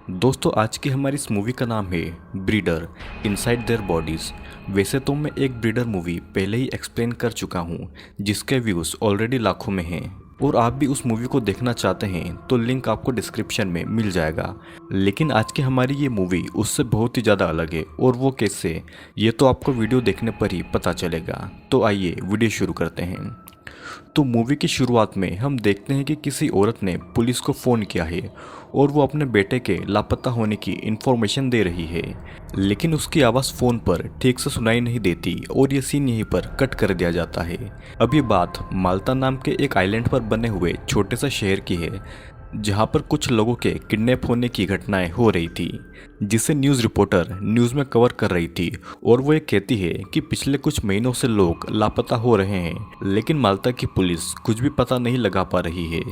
दोस्तों आज की हमारी इस मूवी का नाम है ब्रीडर इनसाइड देयर बॉडीज़। वैसे तो मैं एक ब्रीडर मूवी पहले ही एक्सप्लेन कर चुका हूँ जिसके व्यूज़ ऑलरेडी लाखों में हैं और आप भी उस मूवी को देखना चाहते हैं तो लिंक आपको डिस्क्रिप्शन में मिल जाएगा। लेकिन आज की हमारी ये मूवी उससे बहुत ही ज़्यादा अलग है और वो कैसे, ये तो आपको वीडियो देखने पर ही पता चलेगा। तो आइए वीडियो शुरू करते हैं। तो मूवी की शुरुआत में हम देखते हैं कि किसी औरत ने पुलिस को फ़ोन किया है और वो अपने बेटे के लापता होने की इन्फॉर्मेशन दे रही है, लेकिन उसकी आवाज़ फ़ोन पर ठीक से सुनाई नहीं देती और ये सीन यहीं पर कट कर दिया जाता है। अब ये बात माल्टा नाम के एक आइलैंड पर बने हुए छोटे से शहर की है जहाँ पर कुछ लोगों के किडनैप होने की घटनाएं हो रही थी, जिसे न्यूज़ रिपोर्टर न्यूज़ में कवर कर रही थी। और वो ये कहती है कि पिछले कुछ महीनों से लोग लापता हो रहे हैं लेकिन माल्टा की पुलिस कुछ भी पता नहीं लगा पा रही है।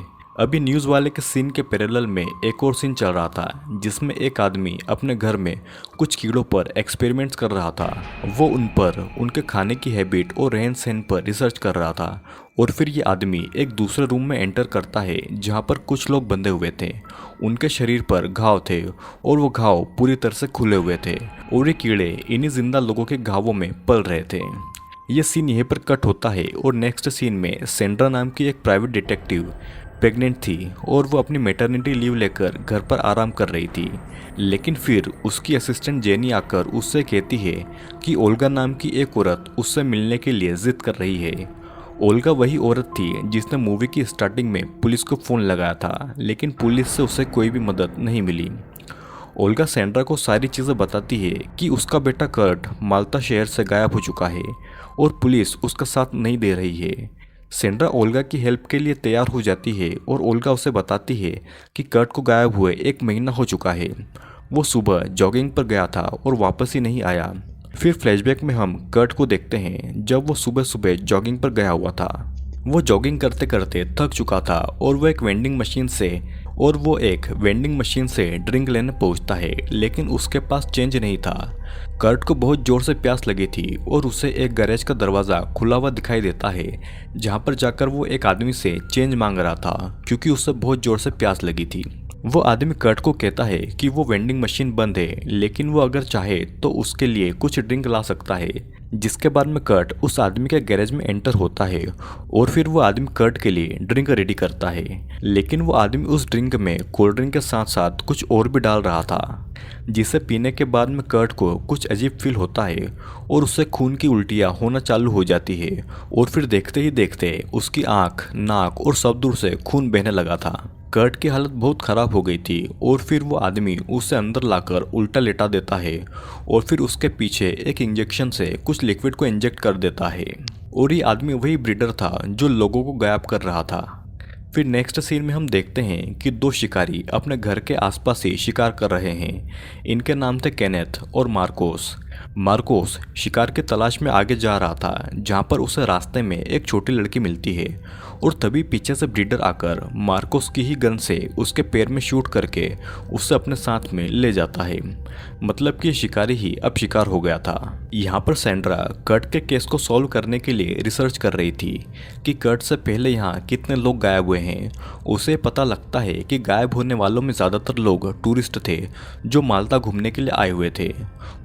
अभी न्यूज़ वाले के सीन के पैरेलल में एक और सीन चल रहा था जिसमें एक आदमी अपने घर में कुछ कीड़ों पर एक्सपेरिमेंट्स कर रहा था। वो उन पर, उनके खाने की हैबिट और रहन सहन पर रिसर्च कर रहा था। और फिर ये आदमी एक दूसरे रूम में एंटर करता है जहाँ पर कुछ लोग बंधे हुए थे। उनके शरीर पर घाव थे और वो घाव पूरी तरह से खुले हुए थे और ये कीड़े इन्हीं जिंदा लोगों के घावों में पल रहे थे। ये सीन यहीं पर कट होता है और नेक्स्ट सीन में सेंड्रा नाम की एक प्राइवेट डिटेक्टिव प्रेग्नेंट थी और वो अपनी मैटरनिटी लीव लेकर घर पर आराम कर रही थी। लेकिन फिर उसकी असिस्टेंट जेनी आकर उससे कहती है कि ओल्गा नाम की एक औरत उससे मिलने के लिए जिद कर रही है। ओल्गा वही औरत थी जिसने मूवी की स्टार्टिंग में पुलिस को फ़ोन लगाया था, लेकिन पुलिस से उसे कोई भी मदद नहीं मिली। ओल्गा सेंड्रा को सारी चीज़ें बताती है कि उसका बेटा कर्ट माल्टा शहर से गायब हो चुका है और पुलिस उसका साथ नहीं दे रही है। सेंड्रा ओल्गा की हेल्प के लिए तैयार हो जाती है और ओल्गा उसे बताती है कि कर्ट को गायब हुए 1 महीना हो चुका है। वो सुबह जॉगिंग पर गया था और वापस ही नहीं आया। फिर फ्लैशबैक में हम कर्ट को देखते हैं जब वो सुबह सुबह जॉगिंग पर गया हुआ था। वो जॉगिंग करते करते थक चुका था और वो एक वेंडिंग मशीन से ड्रिंक लेने पहुंचता है, लेकिन उसके पास चेंज नहीं था। कर्ट को बहुत जोर से प्यास लगी थी और उसे एक गैरेज का दरवाज़ा खुला हुआ दिखाई देता है जहां पर जाकर वो एक आदमी से चेंज मांग रहा था क्योंकि उसे बहुत जोर से प्यास लगी थी। वो आदमी कर्ट को कहता है कि वो वेंडिंग मशीन बंद है, लेकिन वो अगर चाहे तो उसके लिए कुछ ड्रिंक ला सकता है। जिसके बाद में कर्ट उस आदमी के गैरेज में एंटर होता है और फिर वो आदमी कर्ट के लिए ड्रिंक रेडी करता है, लेकिन वो आदमी उस ड्रिंक में कोल्ड ड्रिंक के साथ साथ कुछ और भी डाल रहा था, जिसे पीने के बाद में कर्ट को कुछ अजीब फील होता है और उससे खून की उल्टियाँ होना चालू हो जाती है। और फिर देखते ही देखते उसकी आँख, नाक और सब दूर से खून बहने लगा था। कर्ट की हालत बहुत ख़राब हो गई थी और फिर वो आदमी उसे अंदर लाकर उल्टा लेटा देता है और फिर उसके पीछे एक इंजेक्शन से कुछ लिक्विड को इंजेक्ट कर देता है। और ये आदमी वही ब्रीडर था जो लोगों को गायब कर रहा था। फिर नेक्स्ट सीन में हम देखते हैं कि 2 शिकारी अपने घर के आसपास ही शिकार कर रहे हैं। इनके नाम थे केनेथ और मार्कोस। मार्कोस शिकार की तलाश में आगे जा रहा था जहाँ पर उसे रास्ते में एक छोटी लड़की मिलती है और तभी पीछे से ब्रीडर आकर मार्कोस की ही गन से उसके पैर में शूट करके उसे अपने साथ में ले जाता है। मतलब कि शिकारी ही अब शिकार हो गया था। यहाँ पर सेंड्रा कर्ट के केस को सॉल्व करने के लिए रिसर्च कर रही थी कि कर्ट से पहले यहाँ कितने लोग गायब हुए हैं। उसे पता लगता है कि गायब होने वालों में ज़्यादातर लोग टूरिस्ट थे जो माल्टा घूमने के लिए आए हुए थे।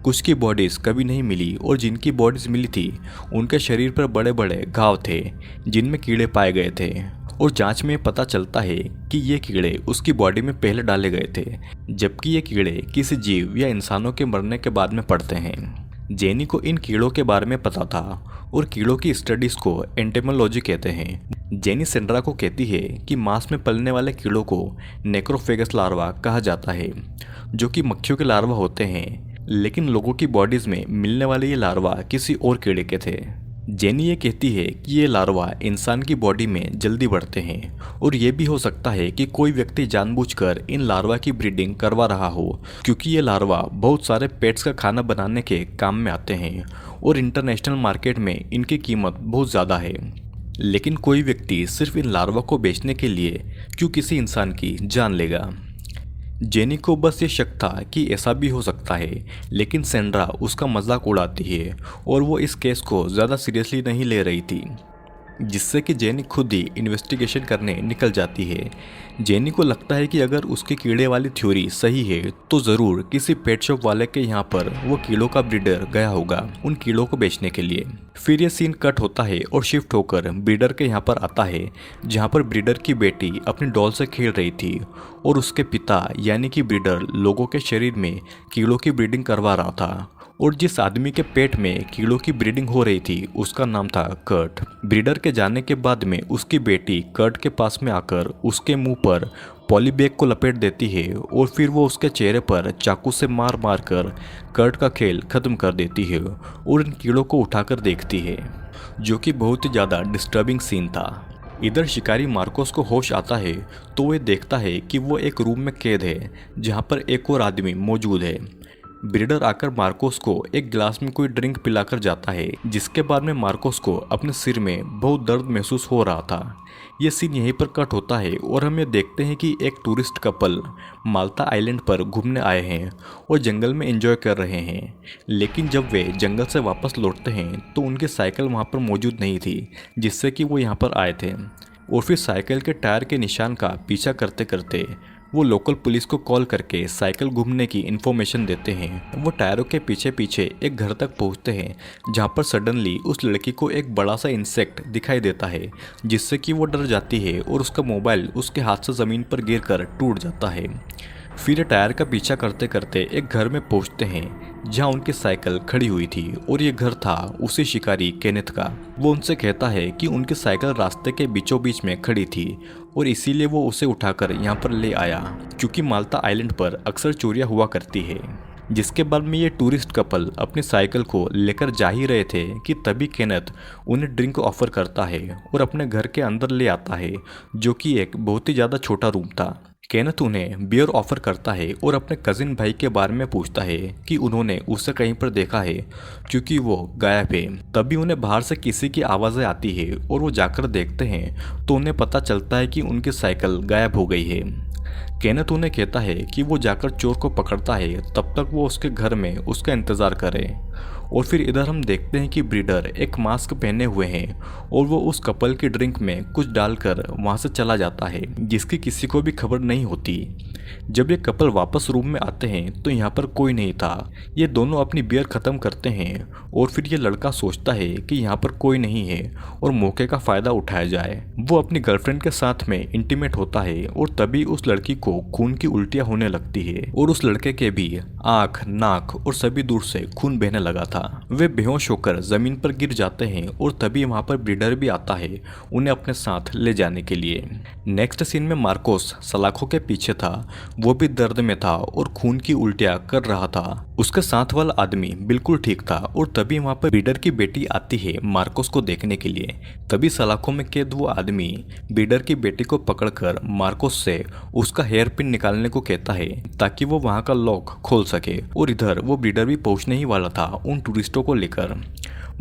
कुछ की बॉडीज़ कभी नहीं मिली और जिनकी बॉडीज़ मिली थी उनके शरीर पर बड़े बड़े घाव थे जिनमें कीड़े पाए गए थे। और जांच में पता चलता है कि ये कीड़े उसकी बॉडी में पहले डाले गए थे, जबकि ये कीड़े किसी जीव या इंसानों के मरने के बाद में पड़ते हैं। जेनी को इन कीड़ों के बारे में पता था और कीड़ों की स्टडीज़ को एंटेमोलॉजी कहते हैं। जेनी सेंड्रा को कहती है कि मांस में पलने वाले कीड़ों को नेक्रोफेगस लार्वा कहा जाता है, जो कि मक्खियों के लार्वा होते हैं, लेकिन लोगों की बॉडीज़ में मिलने वाले ये लार्वा किसी और कीड़े के थे। जेनी ये कहती है कि ये लार्वा इंसान की बॉडी में जल्दी बढ़ते हैं और ये भी हो सकता है कि कोई व्यक्ति जानबूझकर इन लार्वा की ब्रीडिंग करवा रहा हो, क्योंकि ये लार्वा बहुत सारे पेट्स का खाना बनाने के काम में आते हैं और इंटरनेशनल मार्केट में इनकी कीमत बहुत ज़्यादा है। लेकिन कोई व्यक्ति सिर्फ इन लार्वा को बेचने के लिए क्यों किसी इंसान की जान लेगा। जेनी को बस ये शक था कि ऐसा भी हो सकता है, लेकिन सेंड्रा उसका मजाक उड़ाती है और वो इस केस को ज़्यादा सीरियसली नहीं ले रही थी। जिससे कि जेनी खुद ही इन्वेस्टिगेशन करने निकल जाती है। जेनी को लगता है कि अगर उसके कीड़े वाली थ्योरी सही है तो ज़रूर किसी पेट शॉप वाले के यहाँ पर वो कीड़ों का ब्रीडर गया होगा उन कीड़ों को बेचने के लिए। फिर ये सीन कट होता है और शिफ्ट होकर ब्रीडर के यहाँ पर आता है, जहाँ पर ब्रीडर की बेटी अपनी डॉल से खेल रही थी और उसके पिता यानी कि ब्रीडर लोगों के शरीर में कीड़ों की ब्रीडिंग करवा रहा था। और जिस आदमी के पेट में कीड़ों की ब्रीडिंग हो रही थी उसका नाम था कर्ट। ब्रीडर के जाने के बाद में उसकी बेटी कर्ट के पास में आकर उसके मुंह पर पॉलीबैग को लपेट देती है और फिर वो उसके चेहरे पर चाकू से मार मार कर कर्ट का खेल खत्म कर देती है और इन कीड़ों को उठाकर देखती है, जो कि बहुत ही ज़्यादा डिस्टर्बिंग सीन था। इधर शिकारी मार्कोस को होश आता है तो वह देखता है कि वो एक रूम में कैद है जहाँ पर एक और आदमी मौजूद है। ब्रीडर आकर मार्कोस को एक गिलास में कोई ड्रिंक पिलाकर जाता है, जिसके बाद में मार्कोस को अपने सिर में बहुत दर्द महसूस हो रहा था। ये सीन यहीं पर कट होता है और हम ये देखते हैं कि एक टूरिस्ट कपल माल्टा आइलैंड पर घूमने आए हैं और जंगल में एंजॉय कर रहे हैं। लेकिन जब वे जंगल से वापस लौटते हैं तो उनकी साइकिल वहाँ पर मौजूद नहीं थी जिससे कि वो यहाँ पर आए थे। और फिर साइकिल के टायर के निशान का पीछा करते करते वो लोकल पुलिस को कॉल करके साइकिल घूमने की इन्फॉर्मेशन देते हैं। वो टायरों के पीछे पीछे एक घर तक पहुंचते हैं जहां पर सडनली उस लड़की को एक बड़ा सा इंसेक्ट दिखाई देता है, जिससे कि वो डर जाती है और उसका मोबाइल उसके हाथ से ज़मीन पर गिरकर टूट जाता है। फिर टायर का पीछा करते करते एक घर में पहुंचते हैं जहां उनकी साइकिल खड़ी हुई थी और ये घर था उसी शिकारी केनेथ का। वो उनसे कहता है कि उनकी साइकिल रास्ते के बीचों बीच में खड़ी थी और इसीलिए वो उसे उठाकर यहाँ पर ले आया, क्योंकि माल्टा आइलैंड पर अक्सर चोरियां हुआ करती है। जिसके बाद में ये टूरिस्ट कपल अपनी साइकिल को लेकर जा ही रहे थे कि तभी केनेथ उन्हें ड्रिंक ऑफर करता है और अपने घर के अंदर ले आता है, जो कि एक बहुत ही ज़्यादा छोटा रूम था। केनेथ उन्हें बियर ऑफर करता है और अपने कजिन भाई के बारे में पूछता है कि उन्होंने उसे कहीं पर देखा है, क्योंकि वो गायब है। तभी उन्हें बाहर से किसी की आवाज़ें आती है और वो जाकर देखते हैं तो उन्हें पता चलता है कि उनकी साइकिल गायब हो गई है। केनेथ उन्हें कहता है कि वो जाकर चोर को पकड़ता है, तब तक वो उसके घर में उसका इंतज़ार करे। और फिर इधर हम देखते हैं कि ब्रीडर एक मास्क पहने हुए हैं और वो उस कपल की ड्रिंक में कुछ डालकर वहाँ से चला जाता है, जिसकी किसी को भी खबर नहीं होती। जब ये कपल वापस रूम में आते हैं तो यहाँ पर कोई नहीं था। ये दोनों अपनी बियर ख़त्म करते हैं और फिर ये लड़का सोचता है कि यहाँ पर कोई नहीं है और मौके का फ़ायदा उठाया जाए। वो अपनी गर्लफ्रेंड के साथ में इंटीमेट होता है और तभी उस लड़की को खून की उल्टियाँ होने लगती है और उस लड़के के भी आँख, नाक और सभी दूर से खून बहने लगा था। वे बेहोश होकर जमीन पर गिर जाते हैं और तभी वहाँ पर ब्रीडर भी आता है उन्हें अपने साथ ले जाने के लिए। नेक्स्ट सीन में मार्कोस सलाखों के पीछे था, वो भी दर्द में था और खून की उल्टियाँ कर रहा था। उसके साथ वाला आदमी बिल्कुल ठीक था और तभी वहाँ पर ब्रीडर की बेटी आती है मार्कोस को देखने के लिए। तभी सलाखों में कैद वो आदमी ब्रीडर की बेटी को पकड़कर मार्कोस से उसका हेयर पिन निकालने को कहता है ताकि वो वहाँ का लॉक खोल सके। और इधर वो ब्रीडर भी पहुँचने ही वाला था उन टूरिस्टों को लेकर।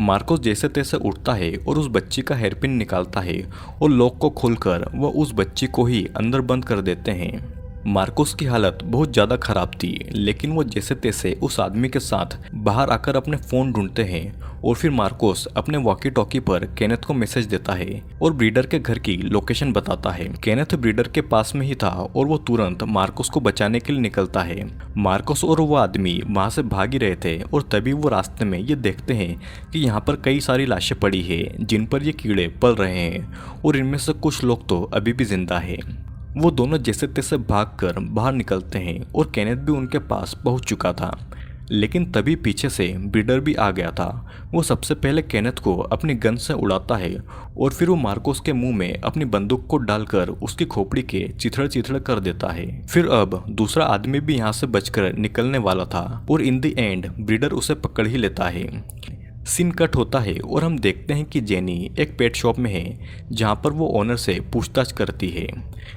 मार्कोस जैसे तैसे उठता है और उस बच्ची का हेयरपिन निकालता है और लॉक को खोलकर वह उस बच्ची को ही अंदर बंद कर देते हैं। मार्कोस की हालत बहुत ज़्यादा खराब थी, लेकिन वो जैसे तैसे उस आदमी के साथ बाहर आकर अपने फ़ोन ढूंढते हैं और फिर मार्कोस अपने वॉकी टॉकी पर केनेथ को मैसेज देता है और ब्रीडर के घर की लोकेशन बताता है। केनेथ ब्रीडर के पास में ही था और वो तुरंत मार्कोस को बचाने के लिए निकलता है। मार्कोस और वो आदमी वहाँ से भाग ही रहे थे और तभी वो रास्ते में ये देखते हैं कि यहाँ पर कई सारी लाशें पड़ी है जिन पर ये कीड़े पल रहे हैं और इनमें से कुछ लोग तो अभी भी जिंदा है। वो दोनों जैसे तैसे भागकर बाहर निकलते हैं और केनेथ भी उनके पास पहुंच चुका था, लेकिन तभी पीछे से ब्रीडर भी आ गया था। वो सबसे पहले केनेथ को अपनी गन से उड़ाता है और फिर वो मार्कोस के मुंह में अपनी बंदूक को डालकर उसकी खोपड़ी के चिथड़ चिथड़ कर देता है। फिर अब दूसरा आदमी भी यहाँ से बचकर निकलने वाला था और इन द एंड ब्रीडर उसे पकड़ ही लेता है। सीन कट होता है और हम देखते हैं कि जेनी एक पेट शॉप में है जहाँ पर वो ओनर से पूछताछ करती है,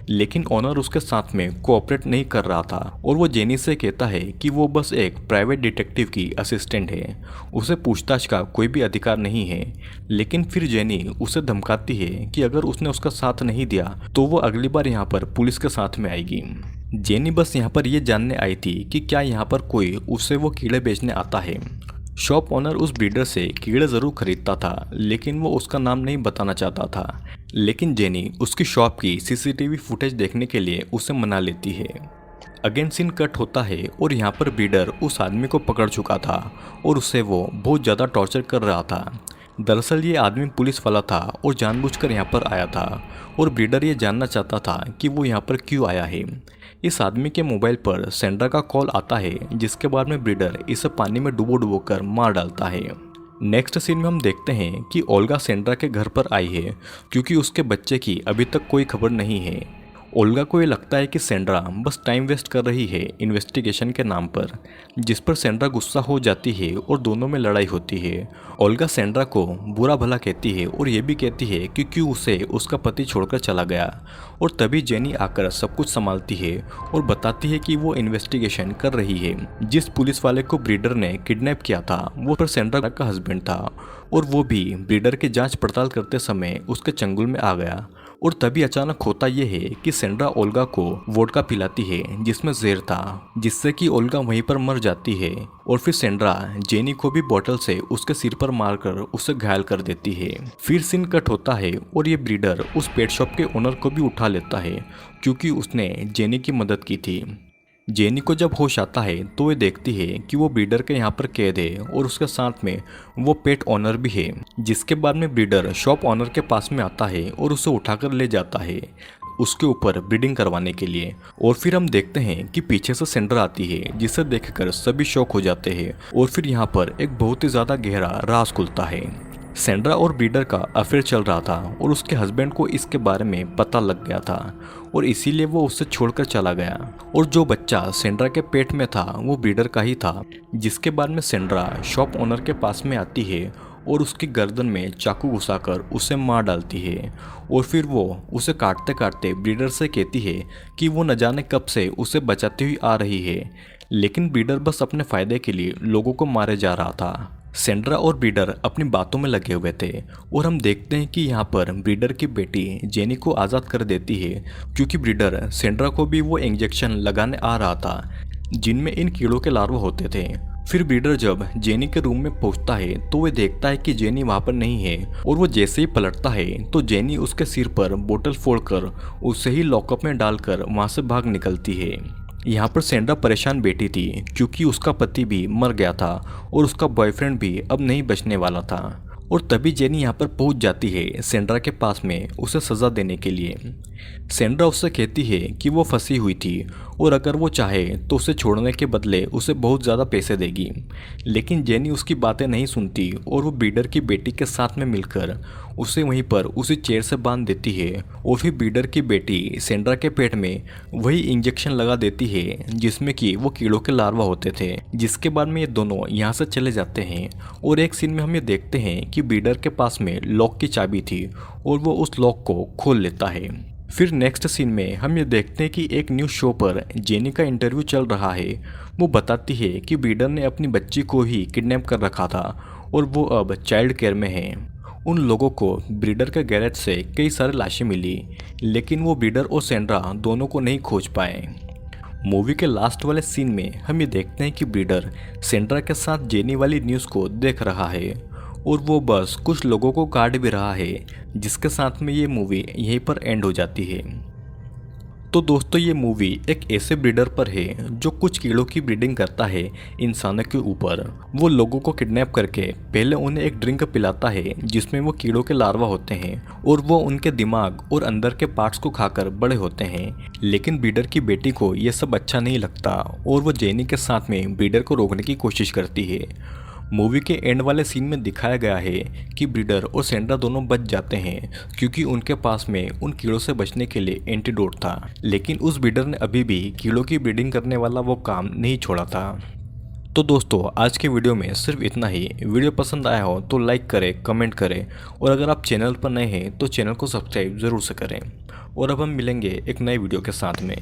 लेकिन ओनर उसके साथ में कोऑपरेट नहीं कर रहा था और वो जेनी से कहता है कि वो बस एक प्राइवेट डिटेक्टिव की असिस्टेंट है, उसे पूछताछ का कोई भी अधिकार नहीं है। लेकिन फिर जेनी उसे धमकाती है कि अगर उसने उसका साथ नहीं दिया तो वो अगली बार यहाँ पर पुलिस के साथ में आएगी। जेनी बस यहाँ पर ये जानने आई थी कि क्या यहाँ पर कोई उससे वो कीड़े बेचने आता है। शॉप ओनर उस ब्रीडर से कीड़े ज़रूर खरीदता था, लेकिन वो उसका नाम नहीं बताना चाहता था। लेकिन जेनी उसकी शॉप की सीसीटीवी फुटेज देखने के लिए उसे मना लेती है। अगेन सीन कट होता है और यहाँ पर ब्रीडर उस आदमी को पकड़ चुका था और उसे वो बहुत ज़्यादा टॉर्चर कर रहा था। दरअसल ये आदमी पुलिस वाला था और जानबूझकर यहाँ पर आया था और ब्रीडर ये जानना चाहता था कि वो यहाँ पर क्यों आया है। इस आदमी के मोबाइल पर सेंड्रा का कॉल आता है, जिसके बाद में ब्रीडर इसे पानी में डुबो कर मार डालता है। नेक्स्ट सीन में हम देखते हैं कि ओल्गा सेंड्रा के घर पर आई है, क्योंकि उसके बच्चे की अभी तक कोई खबर नहीं है। ओल्गा को ये लगता है कि सेंड्रा बस टाइम वेस्ट कर रही है इन्वेस्टिगेशन के नाम पर, जिस पर सेंड्रा गुस्सा हो जाती है और दोनों में लड़ाई होती है। ओल्गा सेंड्रा को बुरा भला कहती है और ये भी कहती है कि क्यों उसे उसका पति छोड़कर चला गया। और तभी जेनी आकर सब कुछ संभालती है और बताती है कि वो इन्वेस्टिगेशन कर रही है। जिस पुलिस वाले को ब्रीडर ने किडनैप किया था वो पर सेंड्रा का हस्बैंड था और वो भी ब्रीडर की जांच पड़ताल करते समय उसके चंगुल में आ गया। और तभी अचानक होता यह है कि सेंड्रा ओल्गा को वोडका पिलाती है जिसमें जहर था, जिससे कि ओल्गा वहीं पर मर जाती है। और फिर सेंड्रा जेनी को भी बोतल से उसके सिर पर मारकर उसे घायल कर देती है। फिर सीन कट होता है और ये ब्रीडर उस पेट शॉप के ओनर को भी उठा लेता है, क्योंकि उसने जेनी की मदद की थी। जेनी को जब होश आता है तो वे देखती है कि वो ब्रीडर के यहाँ पर कैद है और उसके साथ में वो पेट ऑनर भी है। जिसके बाद में ब्रीडर शॉप ऑनर के पास में आता है और उसे उठाकर ले जाता है उसके ऊपर ब्रीडिंग करवाने के लिए। और फिर हम देखते हैं कि पीछे से सेंड्रा आती है, जिसे देखकर सभी शॉक हो जाते हैं। और फिर यहाँ पर एक बहुत ही ज़्यादा गहरा राज खुलता है। सेंड्रा और ब्रीडर का अफेयर चल रहा था और उसके हस्बैंड को इसके बारे में पता लग गया था और इसीलिए वो उससे छोड़कर चला गया। और जो बच्चा सेंड्रा के पेट में था वो ब्रीडर का ही था। जिसके बाद में सेंड्रा शॉप ओनर के पास में आती है और उसकी गर्दन में चाकू घुसाकर उसे मार डालती है। और फिर वो उसे काटते काटते ब्रीडर से कहती है कि वो न जाने कब से उसे बचाती हुई आ रही है, लेकिन ब्रीडर बस अपने फ़ायदे के लिए लोगों को मारे जा रहा था। सेंड्रा और ब्रीडर अपनी बातों में लगे हुए थे और हम देखते हैं कि यहाँ पर ब्रीडर की बेटी जेनी को आज़ाद कर देती है, क्योंकि ब्रीडर सेंड्रा को भी वो इंजेक्शन लगाने आ रहा था जिनमें इन कीड़ों के लार्वा होते थे। फिर ब्रीडर जब जेनी के रूम में पहुंचता है तो वह देखता है कि जेनी वहाँ पर नहीं है और वो जैसे ही पलटता है तो जेनी उसके सिर पर बोतल फोड़कर उसे ही लॉकअप में डालकर वहाँ से भाग निकलती है। यहाँ पर सेंड्रा परेशान बैठी थी, क्योंकि उसका पति भी मर गया था और उसका बॉयफ्रेंड भी अब नहीं बचने वाला था। और तभी जेनी यहाँ पर पहुँच जाती है सेंड्रा के पास में उसे सज़ा देने के लिए। सेंड्रा उससे कहती है कि वो फंसी हुई थी और अगर वो चाहे तो उसे छोड़ने के बदले उसे बहुत ज़्यादा पैसे देगी। लेकिन जेनी उसकी बातें नहीं सुनती और वो ब्रीडर की बेटी के साथ में मिलकर उसे वहीं पर उसी चेयर से बांध देती है। और फिर ब्रीडर की बेटी सेंड्रा के पेट में वही इंजेक्शन लगा देती है जिसमें कि वो कीड़ों के लार्वा होते थे। जिसके बाद में ये दोनों यहाँ से चले जाते हैं और एक सीन में हम ये देखते हैं कि ब्रीडर के पास में लॉक की चाबी थी और वो उस लॉक को खोल लेता है। फिर नेक्स्ट सीन में हम ये देखते हैं कि एक न्यूज़ शो पर जेनी का इंटरव्यू चल रहा है। वो बताती है कि ब्रीडर ने अपनी बच्ची को ही किडनैप कर रखा था और वो अब चाइल्ड केयर में है। उन लोगों को ब्रीडर के गैरेज से कई सारी लाशें मिली, लेकिन वो ब्रीडर और सेंड्रा दोनों को नहीं खोज पाए। मूवी के लास्ट वाले सीन में हम ये देखते हैं कि ब्रीडर सेंड्रा के साथ जेनी वाली न्यूज़ को देख रहा है और वो बस कुछ लोगों को काट भी रहा है, जिसके साथ में ये मूवी यहीं पर एंड हो जाती है। तो दोस्तों ये मूवी एक ऐसे ब्रीडर पर है जो कुछ कीड़ों की ब्रीडिंग करता है इंसानों के ऊपर। वो लोगों को किडनैप करके पहले उन्हें एक ड्रिंक पिलाता है जिसमें वो कीड़ों के लार्वा होते हैं और वो उनके दिमाग और अंदर के पार्ट्स को खाकर बड़े होते हैं। लेकिन ब्रीडर की बेटी को ये सब अच्छा नहीं लगता और वो जेनी के साथ में ब्रीडर को रोकने की कोशिश करती है। मूवी के एंड वाले सीन में दिखाया गया है कि ब्रीडर और सेंड्रा दोनों बच जाते हैं, क्योंकि उनके पास में उन कीड़ों से बचने के लिए एंटीडोट था। लेकिन उस ब्रीडर ने अभी भी कीड़ों की ब्रीडिंग करने वाला वो काम नहीं छोड़ा था। तो दोस्तों आज के वीडियो में सिर्फ इतना ही। वीडियो पसंद आया हो तो लाइक करें, कमेंट करें और अगर आप चैनल पर नए हैं तो चैनल को सब्सक्राइब ज़रूर से करें। और अब हम मिलेंगे एक नए वीडियो के साथ में।